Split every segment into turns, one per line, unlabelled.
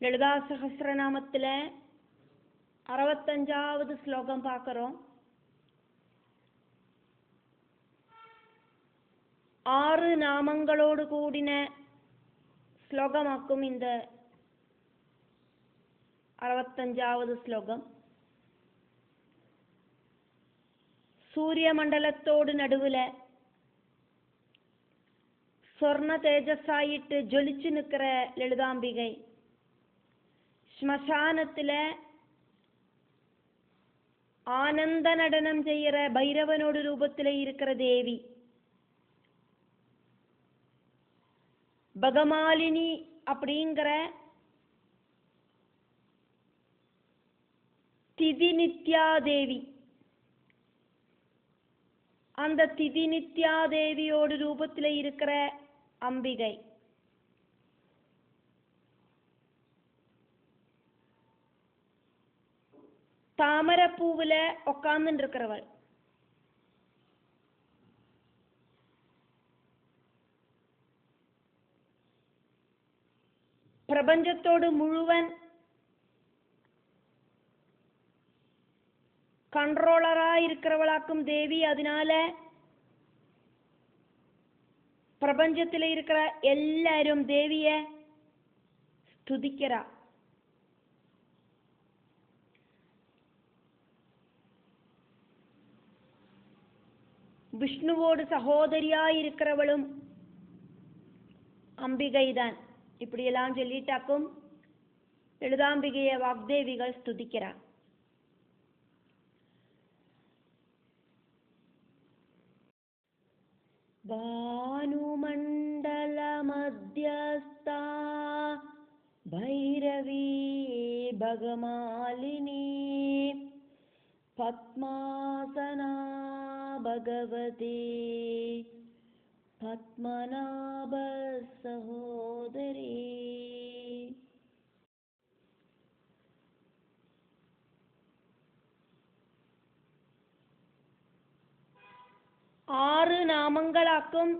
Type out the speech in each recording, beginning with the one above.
லலிதா சஹஸ்ரநாமத்தில் 65வது ஸ்லோகம் பார்க்குறோம். 6 நாமங்களோடு கூடின ஸ்லோகமாக்கும் இந்த 65வது ஸ்லோகம். சூரிய மண்டலத்தோடு நடுவில் சொர்ண தேஜஸாயிட்டு ஜொலிச்சு நிற்கிற லலிதாம்பிகை, ஸ்மசானத்தில் ஆனந்த நடனம் செய்கிற பைரவனோடு ரூபத்தில் இருக்கிற தேவி, பகமாலினி அப்படிங்கிற திதி நித்யாதேவி, அந்த திதி நித்யாதேவியோடு ரூபத்தில் இருக்கிற அம்பிகை, தாமரப்பூவில் உட்கார்ந்து இருக்கிறவள், பிரபஞ்சத்தோடு முழுவன் கண்ட்ரோலராக இருக்கிறவளாக்கும் தேவி. அதனால பிரபஞ்சத்தில் இருக்கிற எல்லாரும் தேவிய ஸ்துதிக்கிறா. விஷ்ணுவோடு சகோதரியா இருக்கிறவளும் அம்பிகைதான். இப்படியெல்லாம் சொல்லிட்டாக்கும் லலிதாம்பிகைய வாக்தேவிகள் ஸ்துதிக்கிறார். பானுமண்டல மத்தியஸ்தா பைரவி பகமாலினி பத்மாசனா பகவதி பத்மநாப சகோதரி. ஆறு நாமங்களாக்கும்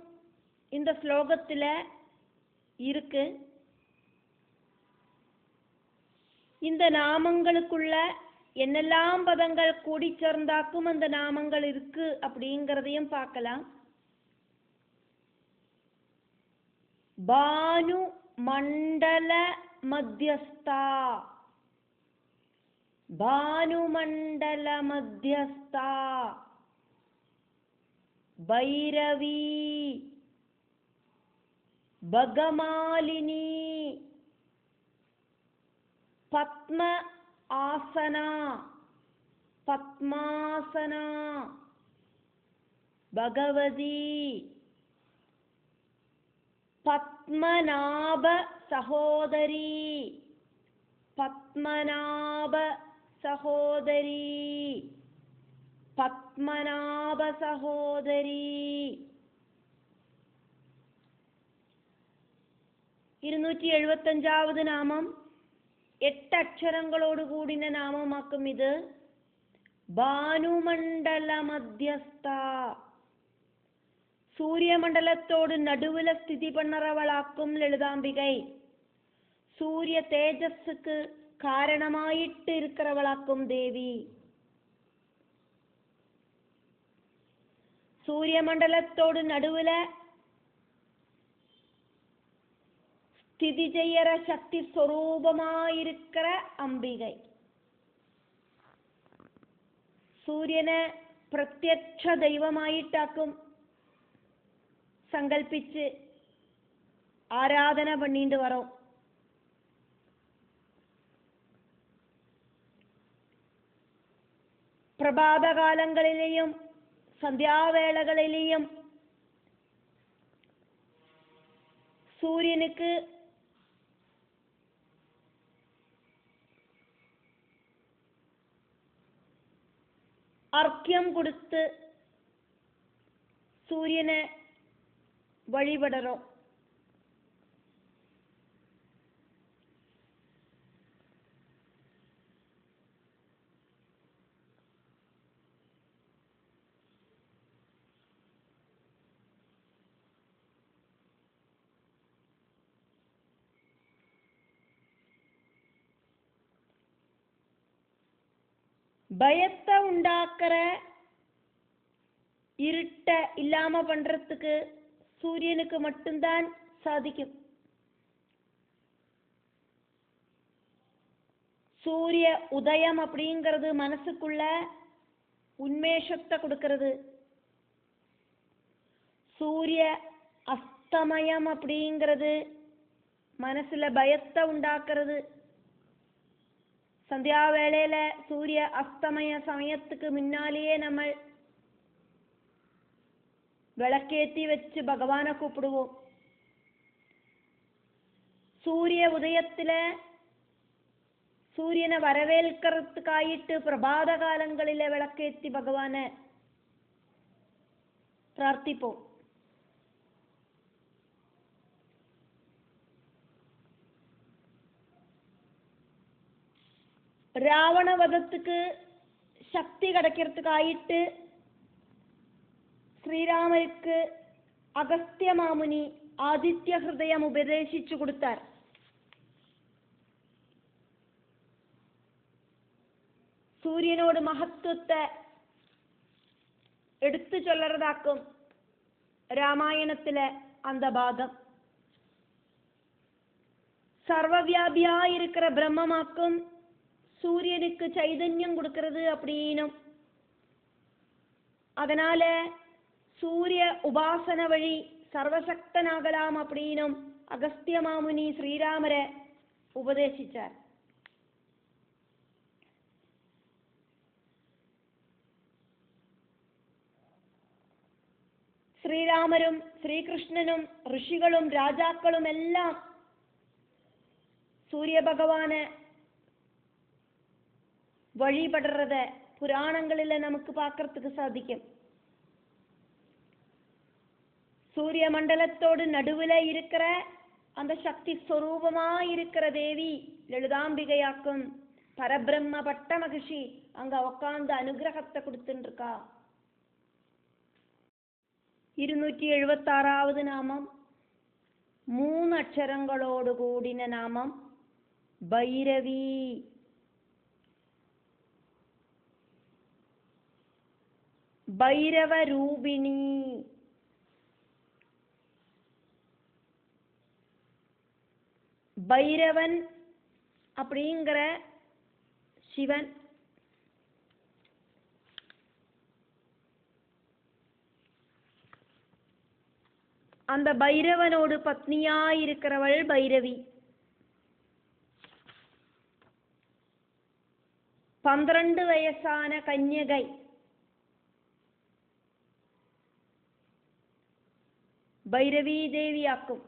இந்த ஸ்லோகத்தில் இருக்கு. இந்த நாமங்களுக்குள்ள என்னெல்லாம் பதங்கள் கூடி சேர்ந்தாக்கும் அந்த நாமங்கள் இருக்கு அப்படிங்கிறதையும் பார்க்கலாம். பானு மண்டல மத்தியஸ்தா, பானுமண்டல மத்தியஸ்தா பைரவி பகமாலினி பத்ம ஆசனா பத்மாசனா பகவதி பத்மநாப சகோதரி பத்மநாப சகோதரி பத்மநாப சகோதரி. 275வது நாமம் 8 அக்ஷரங்களோடு கூடின நாமமாக்கும் இது. பானுமண்டல மத்தியஸ்தா, சூரிய மண்டலத்தோடு நடுவில் ஸ்திதி பண்ணறவளாக்கும் லலிதாம்பிகை, சூரிய தேஜஸுக்கு காரணமாயிட்டு இருக்கிறவளாக்கும் தேவி, சூரிய மண்டலத்தோடு நடுவில் ஸ்திதி செய்யற சக்தி ஸ்வரூபமாயிருக்கிற அம்பிகை, சூரியனை பிரத்யட்ச தெய்வமாயிட்டாக்கும் சங்கல்பிச்சு ஆராதனை பண்ணிட்டு வரோம். பிரபாத காலங்களிலேயும் சந்தியாவேளைகளிலேயும் சூரியனுக்கு அர்க்கியம் கொடுத்து சூரியனை வழிபடுறோம். பயத்தை உண்டாக்குற இருட்டை இல்லாம பண்றதுக்கு சூரியனுக்கு மட்டும்தான் சாதிக்கும். சூரிய உதயம் அப்படிங்கிறது மனசுக்குள்ள உன்மேஷத்தை கொடுக்கிறது. சூரிய அஸ்தமயம் அப்படிங்கிறது மனசுல பயத்தை உண்டாக்குறது. சந்தியா வேளையில சூரிய அஸ்தமய சமயத்துக்கு முன்னாலேயே நம்ம விளக்கேத்தி வச்சு பகவானை கூப்பிடுவோம். சூரிய உதயத்துல சூரியனை வரவேற்கிறதுக்காயிட்டு பிரபாத காலங்களில விளக்கேத்தி பகவானை பிரார்த்திப்போம். ராவண வதத்துக்கு சக்தி கிடைக்கிறதுக்காயிட்டு ஸ்ரீராமருக்கு அகஸ்திய மாமுனி ஆதித்ய ஹிருதயம் உபதேசிச்சு கொடுத்தார். சூரியனோட மகத்துவத்தை எடுத்து சொல்லறதாக்கும் ராமாயணத்துல அந்த பாகம். சர்வவியாபியா இருக்கிற பிரம்மமாக்கும் சூரியனுக்கு சைதன்யம் கொடுக்கிறது அப்படின்னும், அதனால சூரிய உபாசன வழி சர்வசக்தனாகலாம் அப்படின்னும் அகஸ்திய மாமுனி ஸ்ரீராமரை உபதேசிச்சார். ஸ்ரீராமரும் ஸ்ரீகிருஷ்ணனும் ഋഷികളും രാജാക്കളും എല്ലാം സൂര്യ ഭഗവാനെ വഴിപടുறத புராணங்களில நமக்கு பார்க்கிறதுக்கு சாதிக்கும். சூரிய மண்டலத்தோடு நடுவுல இருக்கிற அந்த சக்தி ஸ்வரூபமா இருக்கிற தேவி லலிதாம்பிகையாக்கும் பரபிரம்ம பட்ட மகிஷி அங்க உட்கார்ந்து அனுகிரகத்தை கொடுத்துட்டு இருக்கா. 276வது நாமம் 3 அக்ஷரங்களோடு கூடின நாமம் பைரவி. பைரவ ரூபிணி. பைரவன் அப்படிங்கிற சிவன் அந்த பைரவனோடு பத்னியாயிருக்கிறவள் பைரவி. 12 வயசான கன்யகை பைரவி தேவியாக்கும்.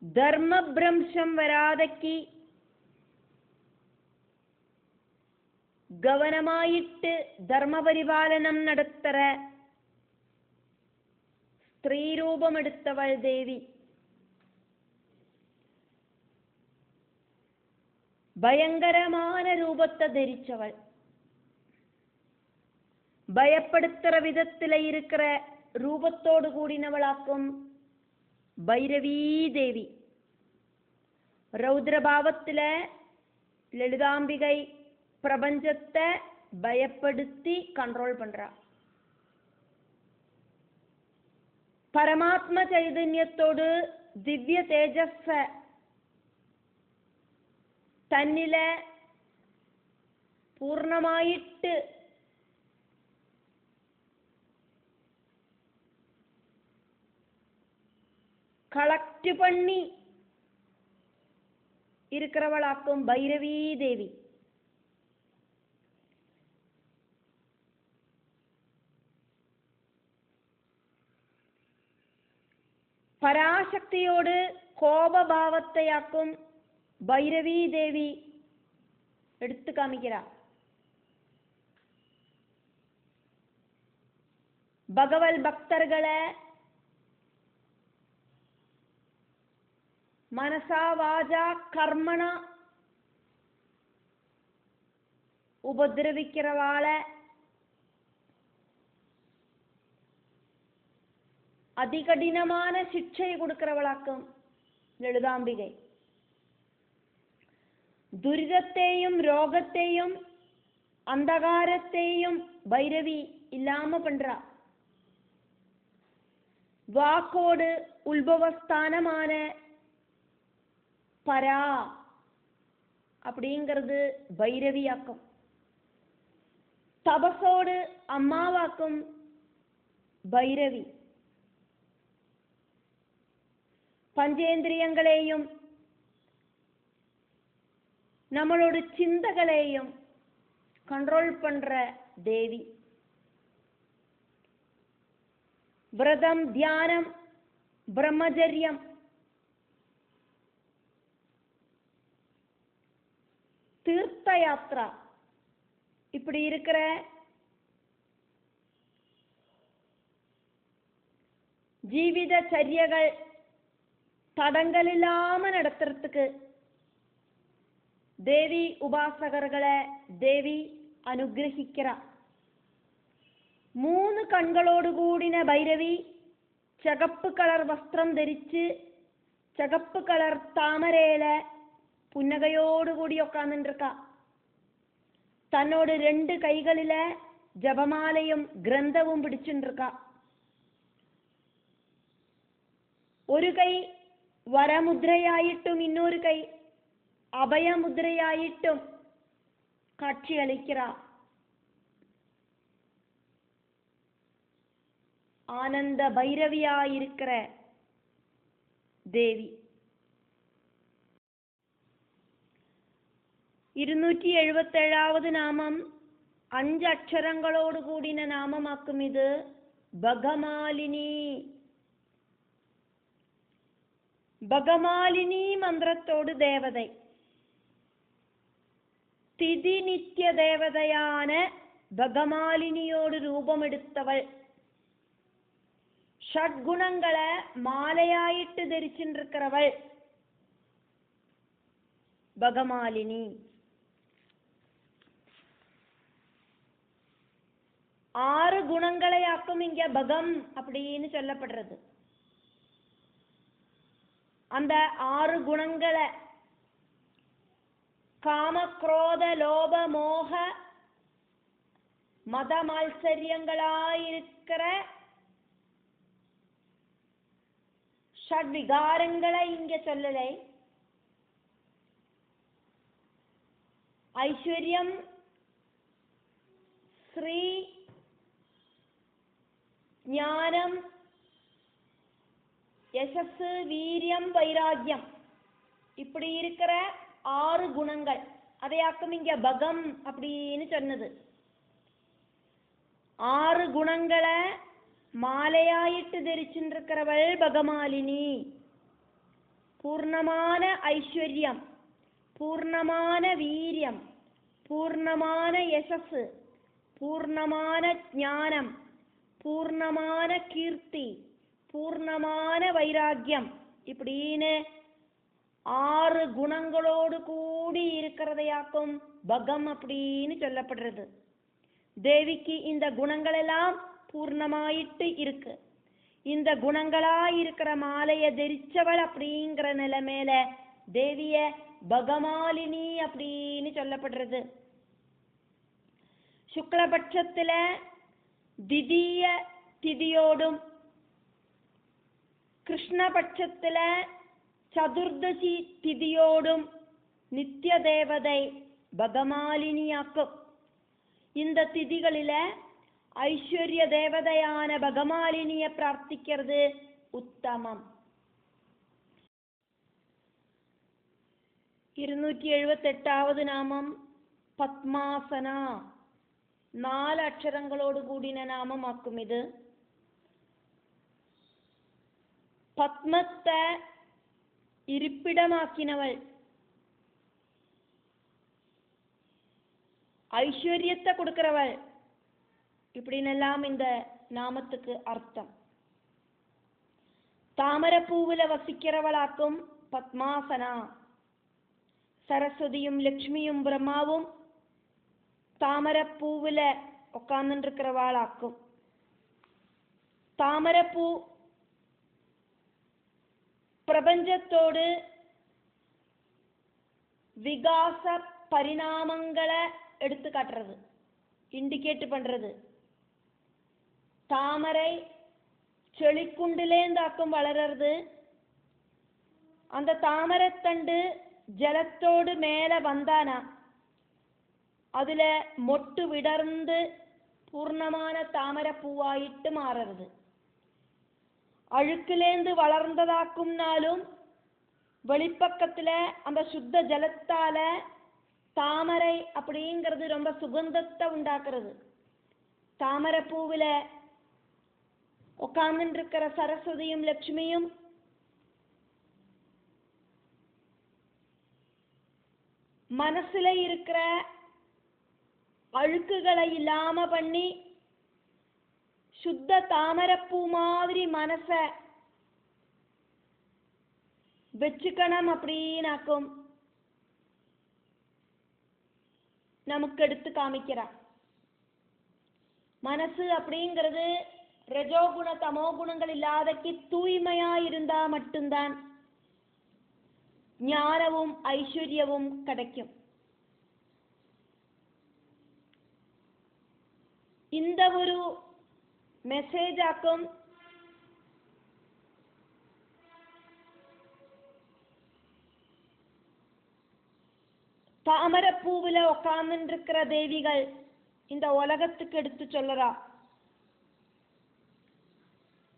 ധർമ്മഭ്രംശം വരാതയ്ക്ക് ഗവനമായിട്ട് ധർമ്മപരിപാലനം നടത്തറ സ്ത്രീരൂപമെടുത്തവൾ ദേവി. ഭയങ്കരமான രൂപത്തെ ധരിച്ചവൾ. பயப்படுத்துற விதத்துல இருக்கிற ரூபத்தோடு கூடினவளாக்கும் பைரவி தேவி. ரௌத்ரபாவத்துல லலிதாம்பிகை பிரபஞ்சத்தை பயப்படுத்தி கண்ட்ரோல் பண்றா. பரமாத்ம சைதன்யத்தோடு திவ்ய தேஜஸ தன்னில பூர்ணமாயிட்டு கலெக்ட் பண்ணி இருக்கிறவளாக்கும் பைரவி தேவி. பராசக்தியோடு கோபபாவத்தையாக்கும் பைரவி தேவி எடுத்து காமிக்கிறார். பகவல் பக்தர்களை மனசா வாஜா கர்மண உபதிரவிக்கிறவாள அதிகடினமான சிக்ஷை கொடுக்கிறவளாக்கும் லலிதாம்பிகை. துரிதத்தையும் ரோகத்தையும் அந்தகாரத்தையும் பைரவி இல்லாம பண்றா. வாக்கோடு உள்பவஸ்தானமான பரா அப்படிங்கிறது பைரவியாக்கும். தபசோடு அம்மாவாக்கும் பைரவி. பஞ்சேந்திரியங்களையும் நம்மளோட சிந்தகளையும் கண்ட்ரோல் பண்ற தேவி. விரதம், தியானம், பிரம்மச்சரியம், தீர்த்த யாத்ரா இப்படி இருக்கிற ஜீவித சரிகள் தடங்கள் இல்லாம நடத்துறதுக்கு தேவி உபாசகர்களை தேவி அனுகிரகிக்கிறா. 3 கண்களோடு கூடின பைரவி சிகப்பு கலர் வஸ்திரம் தரிச்சு சிகப்பு கலர் தாமரையில புன்னகையோடு கூடி உட்கார்ந்துட்டு இருக்கா. தன்னோட 2 கைகளில ஜபமாலையும் கிரந்தவும் பிடிச்சுட்டு இருக்கா. ഒരു കൈ വരമുദ്രയായിട്ടും ഇന്നൊരു കൈ അഭയമുദ്രയായിട്ടും കാட்சி அளிக்கிறா. ஆனந்த பைரவியாயிருக்கிற தேவி. 277வது நாமம் 5 അക്ഷരങ്ങളോട് കൂടിന നാമമാക്കും. ഇത് ഭഗമാലിനി. ഭഗമാലിനി മന്ത്രത്തോട് ദേവത തിഥി നിത്യ ദേവതയാണ്. ഭഗമാലിനിയോട് രൂപമെടുത്തവൾ. ഷഡ്ഗുണങ്ങളെ മാലയായിട്ട് ധരിച്ചിരിக்கிறവൾ ഭഗമാലിനി. 6 குணங்களையாக்கும் இங்க பகம் அப்படின்னு சொல்லப்படுறது. அந்த 6 குணங்களை காம குரோத லோப மோக மத மால்சரியங்களாயிருக்கிற ஷட்விகாரங்களை இங்க சொல்லலை. ஐஸ்வர்யம், ஸ்ரீ, ஞானம், யசஸ், வீரியம், வைராக்கியம் இப்படி இருக்கிற 6 குணங்கள் அதையாக்கும் இங்க பகம் அப்படின்னு சொன்னது. 6 குணங்களை மாலையாயிட்டு ധരിച്ചിരിக்கிறവൾ ഭഗമാലിനി. പൂർണ്ണமான ஐஸ்வர்யம், பூர்ணமான வீரியம், பூர்ணமான யசஸ், பூர்ணமான ஞானம், பூர்ணமான கீர்த்தி, பூர்ணமான வைராக்கியம் இப்படின்னு 6 குணங்களோடு கூடி இருக்கிறதையாக்கும் பகம் அப்படின்னு சொல்லப்படுறது. தேவிக்கு இந்த குணங்கள் எல்லாம் பூர்ணமாயிட்டு இருக்கு. இந்த குணங்களாயிருக்கிற மாலையை தரிச்சவள் அப்படிங்கிற நிலைமையில தேவிய பகமாலினி அப்படின்னு சொல்லப்படுறது. சுக்லபட்சத்துல திதிய திதியோடும் கிருஷ்ணபட்சத்துல சதுர்தசி திதியோடும் நித்திய தேவதை பகமாலினியாக்கும். இந்த திதிகளில ஐஸ்வர்ய தேவதையான பகமாலினியை பிரார்த்திக்கிறது உத்தமம். 278வது நாமம் பத்மாசனா. 4 அக்ஷரங்களோடு கூடின நாமமாக்கும். இது பத்மத்தை இருப்பிடமாக்கினவள், ஐஸ்வர்யத்தை கொடுக்கிறவள் இப்படின்னெல்லாம் இந்த நாமத்துக்கு அர்த்தம். தாமரப்பூவில வசிக்கிறவளாக்கும் பத்மாசனா. சரஸ்வதியும் லக்ஷ்மியும் பிரம்மாவும் தாமரப்பூவில உட்கார்ந்துருக்கிறவாளாக்கும். தாமரப்பூ பிரபஞ்சத்தோடு விகாச பரிணாமங்களை எடுத்து காட்டுறது, இண்டிகேட் பண்றது. தாமரை செளிக்குண்டிலேந்தாக்கும் வளர்றது. அந்த தாமரைத்தண்டு ஜலத்தோடு மேல வந்தானா அதுல மொட்டு விடர்ந்து பூர்ணமான தாமரை பூவாயிட்டு மாறுறது. அழுக்கிலேந்து வளர்ந்ததாக்கும்னாலும் வெளிப்பக்கத்துல அந்த சுத்த ஜலத்தால தாமரை அப்படிங்கிறது ரொம்ப சுகந்தத்தை உண்டாக்குறது. தாமரை பூவில உட்கார்ந்து இருக்கிற சரஸ்வதியும் லட்சுமியும் மனசுல இருக்கிற அழுக்குகளை இல்லாம பண்ணி சுத்த தாமரைப்பூ மாதிரி மனச வச்சுக்கணும் அப்படின்னாக்கும் நமக்கு எடுத்து காமிக்கிறார். மனசு அப்படிங்கிறது ரஜோகுண தமோ குணங்கள் இல்லாதக்கு தூய்மையா இருந்தா மட்டும்தான் ஞானமும் ஐஸ்வர்யமும் கிடைக்கும். இந்த ஒரு மெசேஜ் ஆக்கும் தாமரைப்பூவில உட்கார்ந்து இருக்கிற தேவிகள் இந்த உலகத்துக்கு எடுத்து சொல்லறா.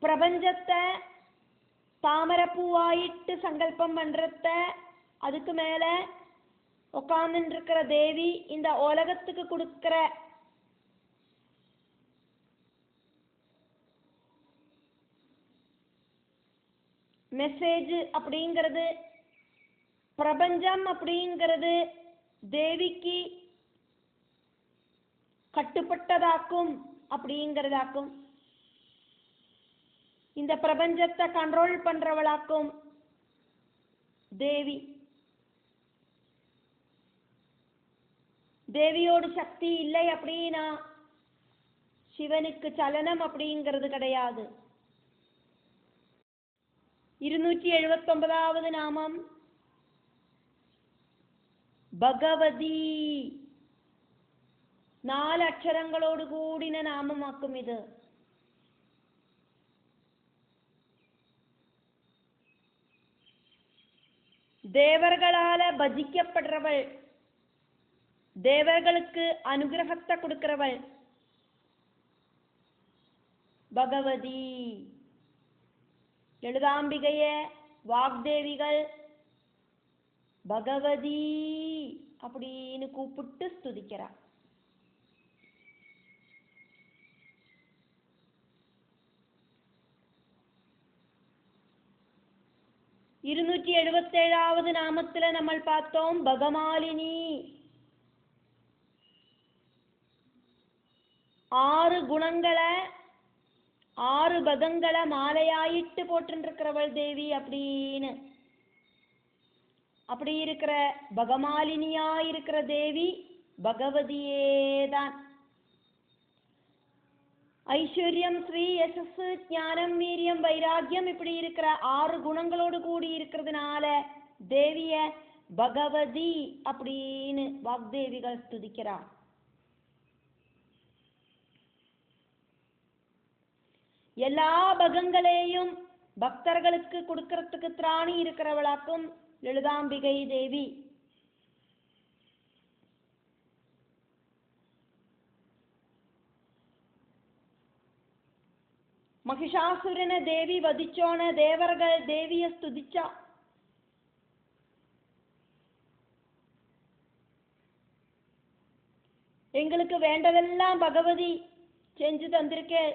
பிரபஞ்சத்தை தாமரைப்பூவாயிட்டு சங்கல்பம் பண்றத, அதுக்கு மேல உட்கார்ந்து இருக்கிற தேவி இந்த உலகத்துக்கு கொடுக்கிற மெசேஜ் அப்படிங்கிறது, பிரபஞ்சம் அப்படிங்கிறது தேவிக்கு கட்டுப்பட்டதாக்கும் அப்படிங்கிறதாக்கும், இந்த பிரபஞ்சத்தை கண்ட்ரோல் பண்றவளாக்கும் தேவி. தேவியோட சக்தி இல்லை அப்படின்னா சிவனுக்கு சலனம் அப்படிங்கிறது கிடையாது. 279வது நாமம் பகவதி. 4 அக்ஷரங்களோடு கூடின நாமமாக்கும் இது. தேவர்களால பஜிக்கப்படுறவள், தேவர்களுக்கு அனுகிரகத்தை கொடுக்கிறவள் பகவதி. லலிதாம்பிகைய வாக்தேவிகள் பகவதி அப்படின்னு கூப்பிட்டு ஸ்துதிக்கிறார். இருநூற்றி 77வது நாமத்துல நம்ம பார்த்தோம் பகமாலினி. 6 குணங்களை 6 பதங்களை மாலையாயிட்டு போட்டுருக்கிறவள் தேவி அப்படின்னு. அப்படி இருக்கிற பகமாலினியா இருக்கிற தேவி பகவதியேதான். ஐஸ்வர்யம், ஸ்ரீ, யசஸ், ஞானம், வீரியம், வைராக்கியம் இப்படி இருக்கிற 6 குணங்களோடு கூடி இருக்கிறதுனால தேவிய பகவதி அப்படின்னு வாக்தேவிகள் ஸ்துதிக்கிறார். எல்லா பகங்களையும் பக்தர்களுக்கு கொடுக்கறதுக்கு திராணி இருக்கிறவளாக்கும் லலிதாம்பிகை தேவி. மகிஷாசுரனை தேவி வதிச்சோன தேவர்கள் தேவிய ஸ்துதிச்சா. எங்களுக்கு வேண்டதெல்லாம் பகவதி செஞ்சு தந்திருக்கே,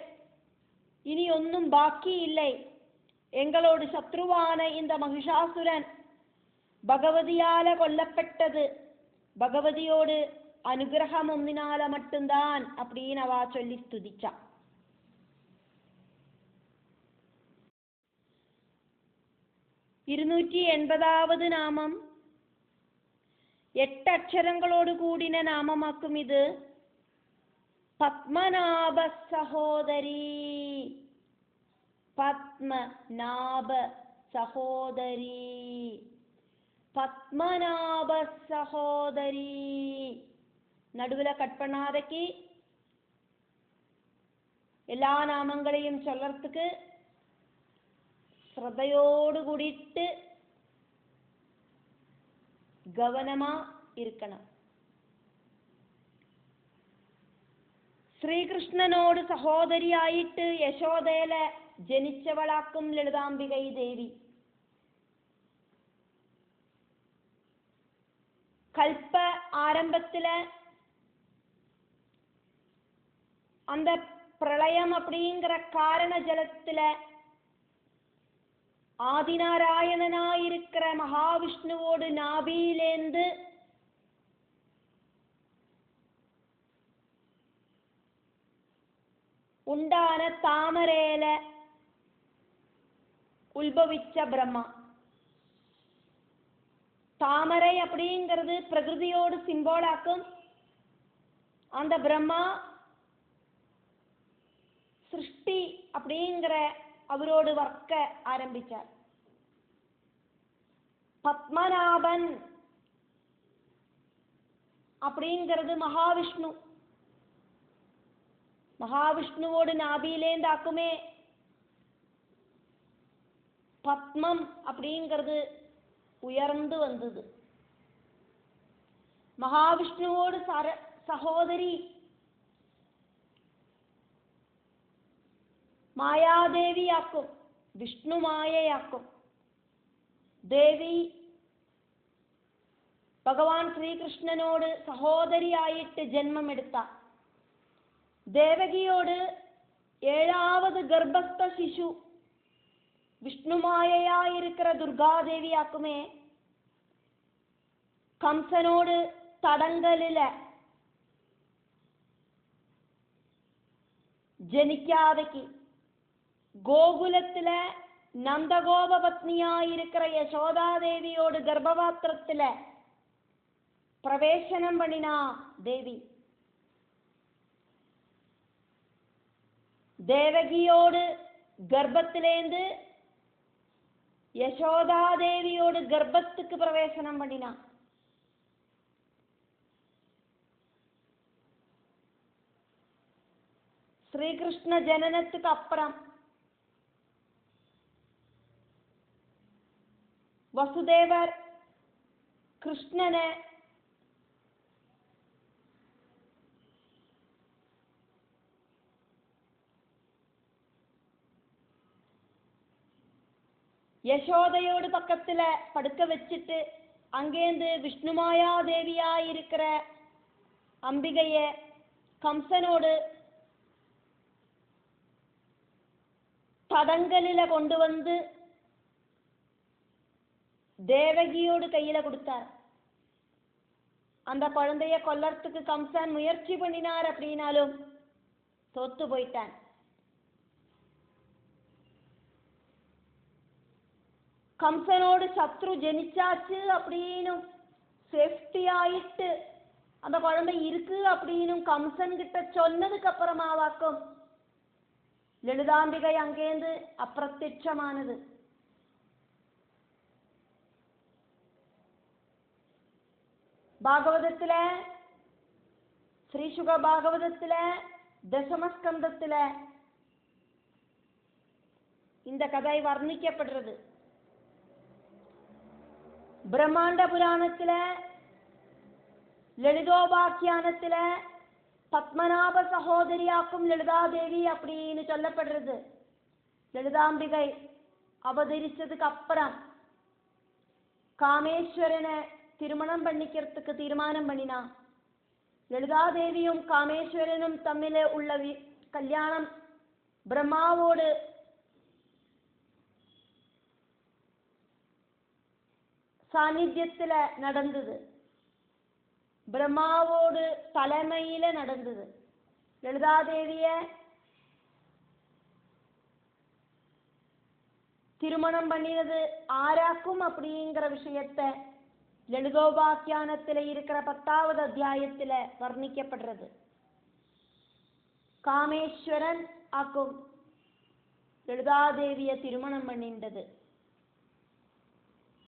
இனி ஒன்றும் பாக்கி இல்லை. எங்களோடு சத்ருவான இந்த மகிஷாசுரன் பகவதியால கொல்லப்பட்டது பகவதியோடு அனுகிரகம் ஒன்னினால மட்டும்தான் அப்படின்னு அவ சொல்லி ஸ்துதிச்சா. இருநூற்றி 80வது நாமம் 8 அக்ஷரங்களோடு கூடின நாமமாக்கும் இது. பத்மநாப சகோதரி. பத்மநாப சகோதரி. பத்மநாப சகோதரி நடுவில் கட் பண்ணாதக்கு எல்லா நாமங்களையும் சொல்லறதுக்கு ஸ்ரத்தையோடு கூடிட்டு கவனமா இருக்கணும். ശ്രീകൃഷ്ണനോട് സഹോദരിയായിട്ട് യശോദയിലെ ജനിച്ചവളാക്കും ലളിതാംബികൈ ദേവി. கல்ப ஆரம்பத்தில் அந்த பிரளயம் அப்படிங்கிற காரண ஜலத்தில் ஆதிநாராயணனாயிருக்கிற மகாவிஷ்ணுவோடு நாபியிலேந்து உண்டான தாமரையில உல்பவிச்ச பிரம்மா. தாமரை அப்படிங்கிறது பிரகிருதியோடு சிம்போலாக்கும். அந்த பிரம்மா சிருஷ்டி அப்படிங்கிற அவரோடு வர்க்க ஆரம்பிச்சார். பத்மநாபன் அப்படிங்கிறது மகாவிஷ்ணு. மகாவிஷ்ணுவோடு நாபியிலேந்தாக்குமே பத்மம் அப்படிங்கிறது உயர்ந்து வந்தது. மகாவிஷ்ணுவோடு சகோதரி മായാദേവിയാക്കും, വിഷ്ണു മായയാക്കും. ദേവി ഭഗവാൻ ശ്രീകൃഷ്ണനോട് സഹോദരിയായിട്ട് ജന്മമെടുത്ത ദേവകിയോട് ഏഴാവത് ഗർഭസ്ഥ ശിശു വിഷ്ണുമായയായിരിക്കുന്ന ദുർഗാദേവിയാക്കുമേ കംസനോട് തടങ്കലില് ജനിക്കാതെക്ക് ഗോകുലത്തിലെ നന്ദഗോപപത്നിയായിരിക്കുന്ന യശോദാദേവിയോട് ഗർഭപാത്രത്തില് പ്രവേശനം പണിന ദേവി. ദേവകിയോട് ഗർഭത്തിലേന്ത് യശോദാദേവിയോട് ഗർഭத்துக்கு പ്രവേശനം പണിന. ശ്രീകൃഷ്ണ ജനനத்துக்கு அப்புறம் വസുദേവർ കൃഷ്ണനെ யசோதையோடு பக்கத்துல படுக்க வச்சிட்டு அங்கேந்து விஷ்ணுமாயாதேவியாயிருக்கிற அம்பிகைய கம்சனோடு தடங்கலில கொண்டு வந்து தேவகியோடு கையில கொடுத்தார். அந்த குழந்தைய கொல்லறதுக்கு கம்சன் முயற்சி பண்ணினார். அப்படின்னாலும் தோத்து போயிட்டான். கம்சனோடு சத்ரு ஜெனிச்சாச்சு அப்படின்னும் சேஃப்டி ஆயிட்டு அந்த குழந்தை இருக்கு அப்படின்னும் கம்சன் கிட்ட சொன்னதுக்கு அப்புறமாவாக்கும் ലളിതാംബിക അങ്കേന്ത് അപ്രത്യക്ഷമാനത്. ഭാഗവതത്തിലെ ശ്രീശുക ഭാഗവതത്തിലെ ദശമസ്കന്ധത്തിലെ இந்த கதை வர்ணிக்கப்படுறது. பிரம்மாண்ட புராணத்தில லலிதோபாக்கியானத்தில பத்மநாப சகோதரியாக்கும் லலிதாதேவி அப்படின்னு சொல்லப்படுறது. லலிதாம்பிகை அவதரிச்சதுக்கு அப்புறம் காமேஸ்வரனை திருமணம் பண்ணிக்கிறதுக்கு தீர்மானம் பண்ணினா. லலிதாதேவியும் காமேஸ்வரனும் தம்மில உள்ள கல்யாணம் பிரம்மாவோடு சாநித்தியத்தில் நடந்தது. பிரம்மாவோடு தலைமையில நடந்தது. லலிதாதேவிய திருமணம் பண்ணினது ஆராக்கும் அப்படிங்கிற விஷயத்தை லலிதோபாக்கியானத்தில் இருக்கிற 10வது அத்தியாயத்தில் வர்ணிக்கப்படுறது. காமேஸ்வரன் ஆக்கும் லலிதாதேவிய திருமணம் பண்ணிண்டது.